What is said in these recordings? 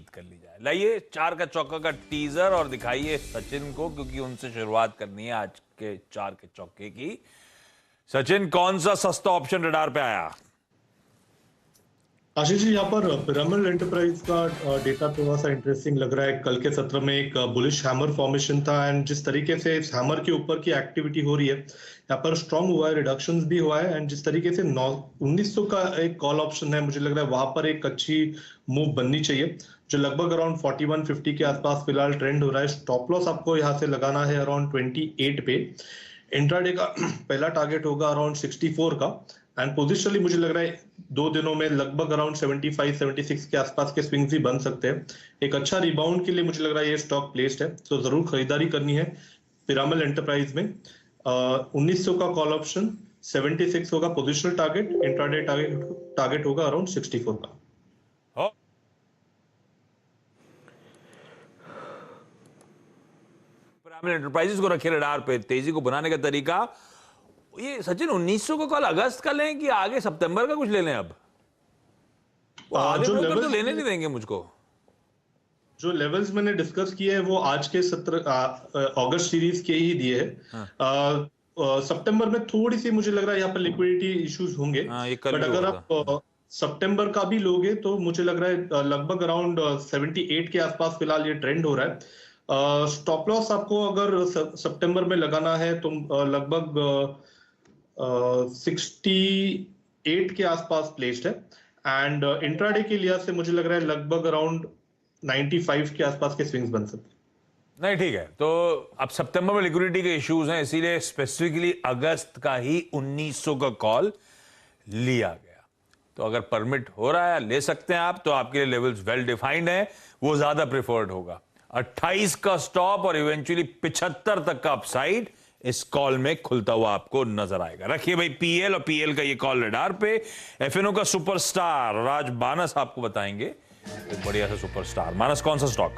बातचीत कर ली जाए। लाइए 4 का चौका का टीजर और दिखाइए सचिन को, क्योंकि उनसे शुरुआत करनी है आज के 4 के चौके की। सचिन, कौन सा सस्ता ऑप्शन रडार पे आया? आशीष जी, यहाँ पर पिरामिड एंटरप्राइज का डेटा थोड़ा सा इंटरेस्टिंग लग रहा है। कल के सत्र में एक बुलिश हैमर फॉर्मेशन था एंड जिस तरीके से इस हैमर के ऊपर की एक्टिविटी हो रही है, यहाँ पर स्ट्रांग हुआ है, रिडक्शंस भी हुआ है एंड जिस तरीके से 1900 का एक कॉल ऑप्शन है, मुझे लग रहा है वहां पर एक अच्छी मूव बननी चाहिए, जो लगभग अराउंड 4150 के आसपास फिलहाल ट्रेंड हो रहा है। स्टॉप लॉस आपको यहाँ से लगाना है अराउंड 28 पे। इंट्राडे का पहला टारगेट होगा अराउंड 64 का एंड पोजिशनली मुझे लग रहा है 2 दिनों में लगभग अराउंड 75-76 के आसपास के स्विंग्स भी बन सकते हैं। एक अच्छा रिबाउंड के लिए मुझे लग रहा है ये स्टॉक प्लेस्ड है, तो जरूर खरीदारी करनी है पिरामिड एंटरप्राइज में। 1900 का कॉल ऑप्शन, 76 होगा पोजिशनल टारगेट, इंट्राडे टारगेट होगा अराउंड 64 का। पिरामिड एंटरप्राइजेस को रखे रडार पे। तेजी को बनाने का तरीका ये सचिन, 1900 को कॉल अगस्त का लें कि आगे सितंबर का कुछ ले लें? अब आधे ब्रोकर तो लेने नहीं देंगे मुझको। जो लेवल्स मैंने डिस्कस किए हैं वो आज के सत्र अगस्त सीरीज के ही दिए हैं। सितंबर में थोड़ी सी मुझे लग रहा है यहाँ पर लिक्विडिटी इश्यूज होंगे, बट अगर आप सितंबर का भी लोगे तो मुझे लग रहा है लगभग अराउंड 78 के आसपास फिलहाल ये ट्रेंड हो रहा है। स्टॉप लॉस आपको अगर सितंबर में लगाना है तो लगभग 68 के आसपास प्लेस्ड है एंड इंट्राडे के लिहाज से मुझे लग रहा है लगभग अराउंड 95 के आसपास के स्विंग्स बन सकते हैं। नहीं, ठीक है। तो अब सितंबर में लिक्विडिटी के इश्यूज हैं, इसीलिए स्पेसिफिकली अगस्त का ही 1900 का कॉल लिया गया। तो अगर परमिट हो रहा है, ले सकते हैं आप, तो आपके लिए लेवल्स वेल डिफाइंड है, वो ज्यादा प्रिफर्ड होगा। 28 का स्टॉप और इवेंचुअली 75 तक का अपसाइड इस कॉल में खुलता हुआ आपको नजर आएगा। रखिए भाई पीएल, और पीएल का ये कॉल रडार पे। एफएनओ का सुपरस्टार राज मानस आपको बताएंगे एक बढ़िया सा सुपरस्टार। मानस, कौन सा स्टॉक?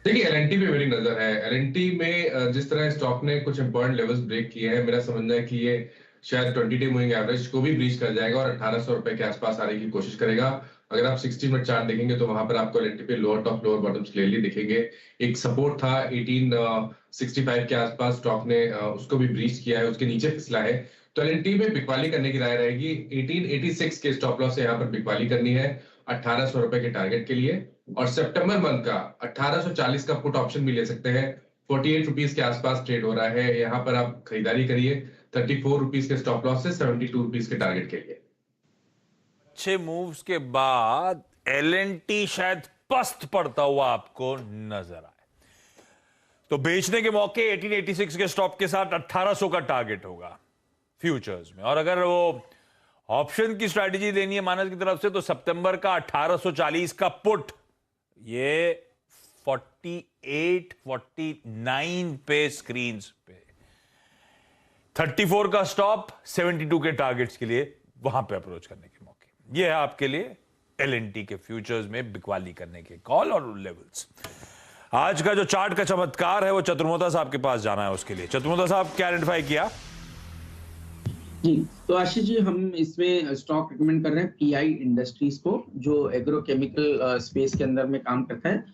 देखिए, एलएनटी पे मेरी नजर है। एलएनटी में जिस तरह स्टॉक ने कुछ इंपॉर्टेंट लेवल्स ब्रेक किए हैं, मेरा समझना है कि ये शायद 20-डे मूविंग एवरेज को भी ब्रीच कर जाएगा और 1800 रुपए के आसपास आने की कोशिश करेगा। अगर आप 60 मिनट चार्ट देखेंगे तो वहां पर आपको एलएनटी पे lower top lower bottoms clearly दिखेंगे। एक सपोर्ट था 1865 के आसपास, स्टॉक ने उसको भी ब्रीच किया है, उसके नीचे फिसला है। तो एलएनटी में बिकवाली करने की राय रहेगी। 1886 के स्टॉप लॉस से यहाँ पर बिकवाली करनी है 1800 रुपए के टारगेट के लिए, और सितंबर मंथ का 1840 का पुट ऑप्शन भी ले सकते हैं। 48 रुपीज के आसपास ट्रेड हो रहा है, यहाँ पर आप खरीदारी करिए 34 रुपीज के स्टॉप लॉस से 72 रुपीज के टारगेट के लिए। अच्छे मूव्स के बाद एलएनटी शायद पस्त पड़ता हुआ आपको नजर आए, तो बेचने के मौके 1886 के स्टॉप के साथ 1800 का टारगेट होगा फ्यूचर्स में। और अगर वो ऑप्शन की स्ट्रैटेजी देनी है मानस की तरफ से, तो सितंबर का 1840 का पुट, ये 48-49 पे स्क्रीन पे, 34 का स्टॉप, 72 के टारगेट्स के लिए वहां पे अप्रोच करने के मौके। ये है आपके लिए एलएनटी के फ्यूचर्स में बिकवाली करने के कॉल और लेवल्स। आज का जो चार्ट का चमत्कार है वो चतुर्मोता साहब के पास जाना है, उसके लिए चतुर्मोता साहब क्या आइडेंटिफाई किया? जी, तो आशीष जी, हम इसमें स्टॉक रिकमेंड कर रहे हैं पीआई इंडस्ट्रीज को, जो एग्रोकेमिकल स्पेस के अंदर में काम करता है।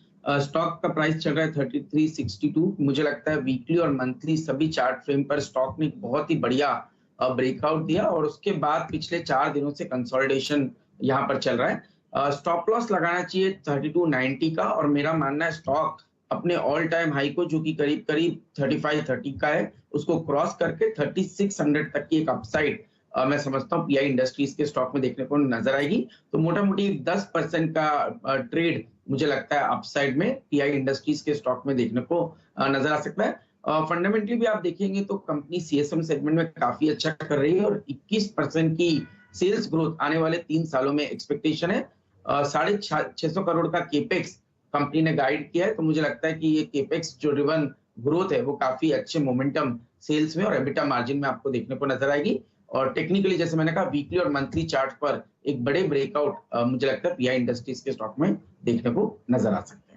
स्टॉक का प्राइस चल रहा है 3362। मुझे लगता है वीकली और मंथली सभी चार्ट फ्रेम पर स्टॉक ने बहुत ही बढ़िया ब्रेकआउट दिया और उसके बाद पिछले 4 दिनों से कंसोलिडेशन यहाँ पर चल रहा है। स्टॉप लॉस लगाना चाहिए 3290 का, और मेरा मानना है स्टॉक अपने ऑल टाइम हाई को, जो कि करीब करीब 3530 का है, उसको क्रॉस करके 3600 तक की एक अपसाइड मैं समझता हूँ पीआई इंडस्ट्रीज के स्टॉक में देखने को नजर आएगी। तो मोटा मोटी 10% का ट्रेड मुझे लगता है अपसाइड में पीआई इंडस्ट्रीज के स्टॉक में देखने को नजर आ सकता है। फंडामेंटली भी आप देखेंगे तो कंपनी सीएसएम सेगमेंट में काफी अच्छा कर रही है और 21% की सेल्स ग्रोथ आने वाले 3 सालों में एक्सपेक्टेशन है। 650 करोड़ का केपेक्स कंपनी ने गाइड किया है, तो मुझे लगता है कि ये केपेक्स जो ड्रिवन ग्रोथ है वो काफी अच्छे मोमेंटम सेल्स में और एबिटा मार्जिन में आपको देखने को नजर आएगी। और टेक्निकली जैसे मैंने कहा वीकली और मंथली चार्ट पर एक बड़े ब्रेकआउट मुझे लगता है पीआई इंडस्ट्रीज के स्टॉक में देखने को नजर आ सकते हैं।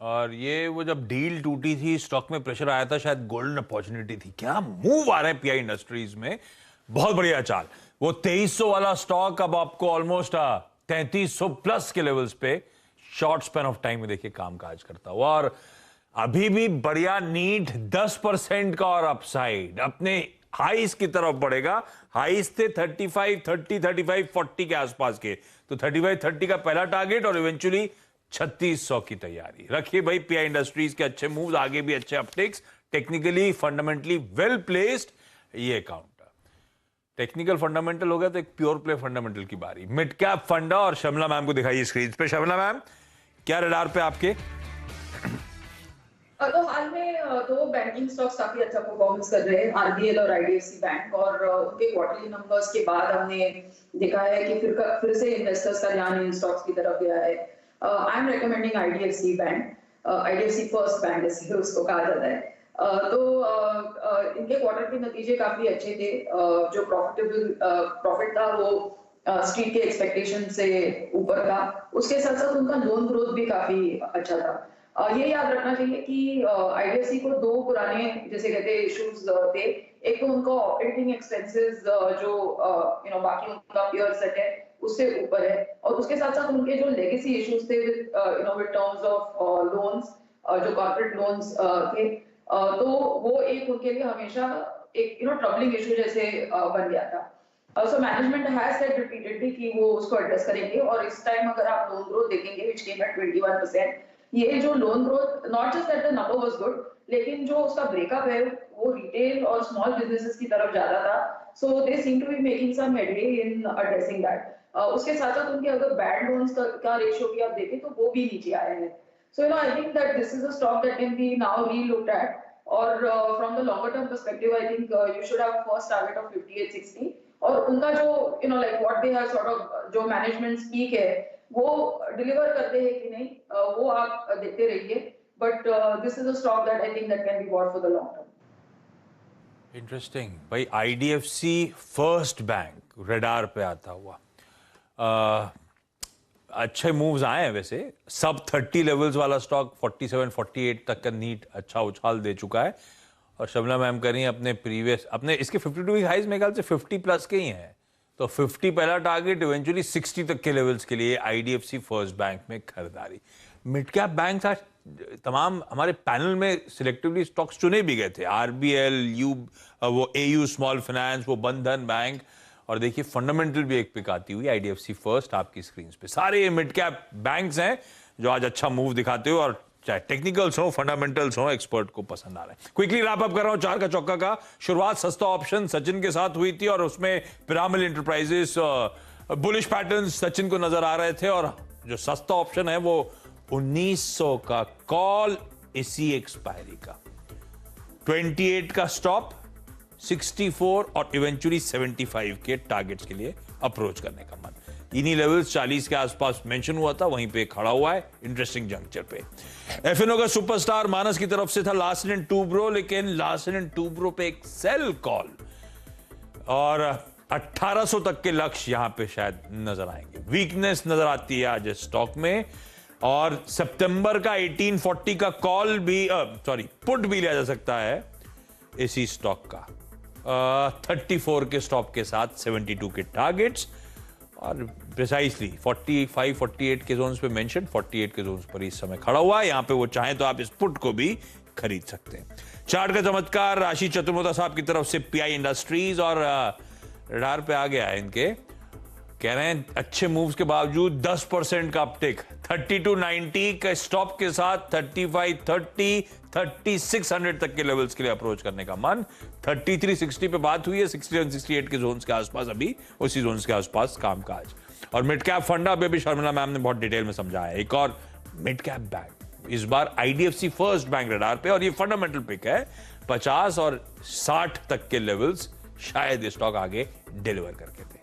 और ये वो जब डील टूटी थी, स्टॉक में प्रेशर आया था, शायद गोल्डन अपॉर्चुनिटी थी। क्या मूव आ रहे हैं पीआई इंडस्ट्रीज में, बहुत बढ़िया चाल। वो 2300 वाला स्टॉक अब आपको ऑलमोस्ट 3300 प्लस के लेवल्स पे शॉर्ट स्पैन ऑफ टाइम में देखिए कामकाज करता हुआ, और अभी भी बढ़िया नीट 10% का और अपसाइड अपने हाईस की तरफ बढ़ेगा। हाईस थे 35, 30, 35, 40 के आसपास के, तो 35, 30 का पहला टारगेट और इवेंचुअली 3600 की तैयारी रखिए भाई। पीआई इंडस्ट्रीज के अच्छे मूव्स, आगे भी अच्छे अपटेक्स, टेक्निकली फंडामेंटली वेल प्लेस्ड ये अकाउंट। टेक्निकल फंडामेंटल हो गया तो एक प्योर प्ले फंडामेंटल की बारी। मिड कैप फंडा और शमला मैम को दिखाइए स्क्रीन पे। शमला मैम, क्या रडार पे आपके? तो हाल में दो बैंकिंग स्टॉक्स काफी अच्छा परफॉर्मेंस कर रहे हैं, आरबीएल और आईडीएफसी बैंक, और उनके क्वार्टरली नंबर्स के बाद हमने देखा है कि फिर से इन्वेस्टर्स का ध्यान इन स्टॉक्स की तरफ गया है। I am recommending IDFC bank, IDFC first bank जैसे उसको कहा जाता है। तो इनके क्वार्टर के नतीजे काफी अच्छे थे। जो प्रॉफिट था वो स्ट्रीट के एक्सपेक्टेशन से ऊपर था। उसके साथ साथ उनका लोन ग्रोथ भी काफी अच्छा था। ये याद रखना चाहिए कि आईडीएफसी को दो पुराने जैसे कहते हैं इश्यूज थे। एक तो उनका ऑपरेटिंग एक्सपेंसेस जो बाकी उनका पीयर सेट है उससे ऊपर है, और उसके साथ साथ उनके जो लेगेसी इश्यूज थे विद टर्म्स ऑफ लोन्स, जो कॉर्पोरेट लोन्स थे, तो वो एक उनके लिए हमेशा एक ट्रबलिंग इशू जैसे बन गया था। So management has said repeatedly कि वो उसको एड्रेस करेंगे, और इस टाइम अगर आप लोन ग्रोथ देखेंगे व्हिच केम एट 21%, ये जो loan growth not just that the number was good, लेकिन जो उसका ब्रेकअप है वो रिटेल और स्मॉल बिजनेसेस की तरफ ज्यादा था। So they seem to be making some headway in addressing that. उसके साथ साथ उनके अगर बैड लोन्स का रेशियो भी आप देखें तो वो भी नीचे आया है। So I think that this is a stock that can be now re-looked at, or from the longer term perspective, I think you should have first target of 58.60, और उनका जो like what they have sort of जो management speak है वो deliver करते हैं कि नहीं, वो आप देखते रहिए, but this is a stock that I think that can be bought for the long term. Interesting भाई। आईडीएफसी फर्स्ट बैंक रडार पे आता हुआ, अच्छे मूव्स आए हैं वैसे। सब 30 लेवल्स वाला स्टॉक 47, 48 तक का नीट अच्छा उछाल दे चुका है, और शमला मैम कर रही हैं अपने इसके 52 वीक हाइज मेरे ख्याल से 50 प्लस के ही हैं, तो 50 पहला टारगेट, इवेंचुअली 60 तक के लेवल्स के लिए आईडीएफसी फर्स्ट बैंक में खरीदारी। मिड कैप बैंक था, तमाम हमारे पैनल में सिलेक्टिवली स्टॉक्स चुने भी गए थे, आरबीएल, वो एयू स्मॉल फाइनेंस, वो बंधन बैंक, और देखिए फंडामेंटल भी एक पिक आती हुई आईडीएफसी फर्स्ट आपकी स्क्रीन पे। सारे मिड कैप बैंक्स हैं जो आज अच्छा मूव दिखाते हो, और चाहे टेक्निकल्स हो, फंडामेंटल्स हो, एक्सपर्ट को पसंद आ रहा है। क्विकली रैप अप कर रहा हूं चार का चौका का। शुरुआत सस्ता ऑप्शन सचिन के साथ हुई थी, और उसमें pyramid enterprises bullish patterns Sachin को नजर आ रहे थे, और जो सस्ता ऑप्शन है वो 1900 का कॉल, इसी एक्सपायरी का 28 का स्टॉप, 64 और इवेंचुअली 75 के टारगेट्स के लिए अप्रोच करने का मन। इन्हीं लेवल्स 40 के आसपास मेंशन हुआ था, वहीं पे खड़ा हुआ है इंटरेस्टिंग जंक्चर पे। एफएनओ का सुपरस्टार मानस की तरफ से था लास्ट इन टू ब्रो, लेकिन लास्ट इन टू ब्रो पे एक सेल कॉल, और 1800 तक के लक्ष्य यहां पे शायद नजर आएंगे। वीकनेस नजर आती है आज स्टॉक में, और सितंबर का 1840 का कॉल भी पुट भी लिया जा सकता है इसी स्टॉक का। 34 के स्टॉप के साथ 72 के टारगेट्स, और प्रिसाइसली 45, 48 के जोन्स पे मेंशन, 48 के जोन्स पर इस समय खड़ा हुआ है। यहां पे वो चाहें तो आप इस पुट को भी खरीद सकते हैं। चार्ट का चमत्कार राशि चतुर्वेदी साहब की तरफ से पीआई इंडस्ट्रीज, और रडार पे आ गया है इनके, कह रहे हैं अच्छे मूव्स के बावजूद 10% का अपटिक, 3290 का स्टॉप के साथ 3530, 3600 तक के लेवल्स के लिए अप्रोच करने का मन। 3360 पे बात हुई है, 67, 68 के जोन्स के आसपास, अभी उसी जोन्स के आसपास कामकाज। और मिड कैप फंडा अभी शर्मिला मैम ने बहुत डिटेल में समझाया। एक और मिड कैप बैंक इस बार आईडीएफसी फर्स्ट बैंक रडार पे, और ये फंडामेंटल पिक है। 50 और 60 तक के लेवल्स शायद स्टॉक आगे डिलीवर करके थे।